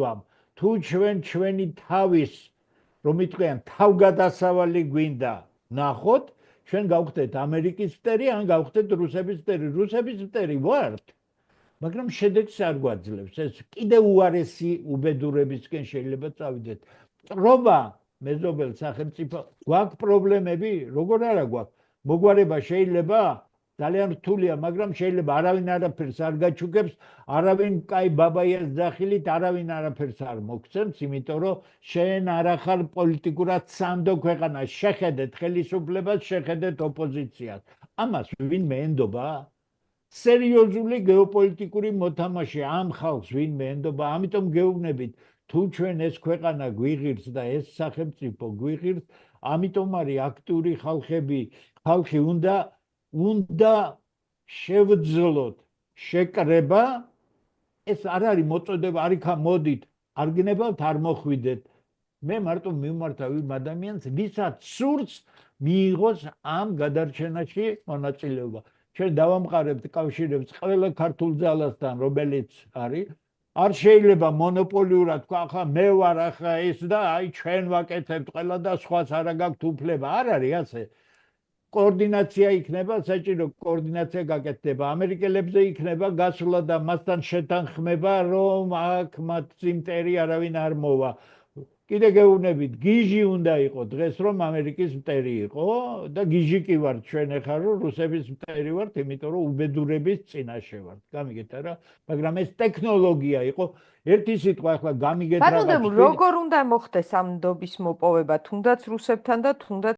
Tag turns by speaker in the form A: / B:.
A: ვამ თუ ჩვენი თავის რომ იტყვიან თავგადასავალი გვინდა ნახოთ ჩვენ გავხდეთ ამერიკის მტერი ან გავხდეთ რუსების მტერი რუსების მტერი ვართ მაგრამ შედეგს არ გვაძლევს ეს კიდე უარესი უბედურებისკენ შეიძლება წავიდეთ პრობა მეზობელ სახელმწიფო გვაქვს პრობლემები როგორ არა გვაქვს მოგვარება შეიძლება ძალიან რთულია მაგრამ შეიძლება არავინ არაფერს არ გაჩუქებს არავინ კაი ბაბაიას ძახილით არავინ არაფერს არ მოგცემს იმიტომ რომ შენ არ ახარ პოლიტიკურად სანდო ქვეყანა შეხედეთ ხელისუფლებას შეხედეთ ოპოზიციას ამას ვინმე ენდობა სერიოზული გეოპოლიტიკური მოთამაშე ამ ხალხს ვინმე ენდობა ამიტომ გეუბნებით თუ ჩვენ ეს ქვეყანა გვიღირს და ეს სახელმწიფო გვიღირს ამიტომ არის აქტიური ხალხი უნდა შევძლოთ შეკრება ეს არ არის მოწოდება არ იქა მოდით არ გნებავთ არ მოხვიდეთ მე მარტო მივმართავ იმ ადამიანს ვისაც სურს მიიღოს ამ გადარჩენაში მონაწილეობა ჩვენ დავამყარებთ კავშირებს ყველა ქართულ ძალასთან რომელიც არის არ შეიძლება მონოპოლიურად თქვა ახლა მე ვარ ახლა ეს და აი ჩვენ ვაკეთებთ ყველა და სხვას არ გაქვთ უფლება არ არის ასე კოორდინაცია იქნება საჭირო კოორდინაცია გაკეთდება ამერიკელებზე იქნება გასვლა და მასთან შეთანხმება რომ აქ მათ სიმტერი არავინ არ მოვა კიდე გეუბნებით გიჟი უნდა იყოს დღეს რომ ამერიკის მტერი იყო და გიჟი კი ვართ ჩვენ ახლა რომ რუსების მტერი ვართ იმიტომ რომ უბედურების წინაშე ვართ გამიგეთ არა მაგრამ ეს ტექნოლოგია იყო ერთი სიტყვა ახლა გამიგეთ
B: ბატონო როგორ უნდა მოხდეს ამ ნდობის მოპოვება თუნდაც რუსებთან და თუნდაც